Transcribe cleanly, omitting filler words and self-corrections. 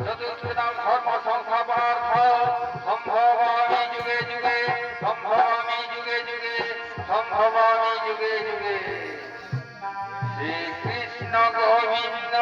চতুর্থনাম ধর্ম সংস্থাপনার্থ সম্ভবামি যুগে যুগে সম্ভবামি যুগে যুগে সম্ভবামি যুগে যুগে শ্রীকৃষ্ণ গোবিন্দ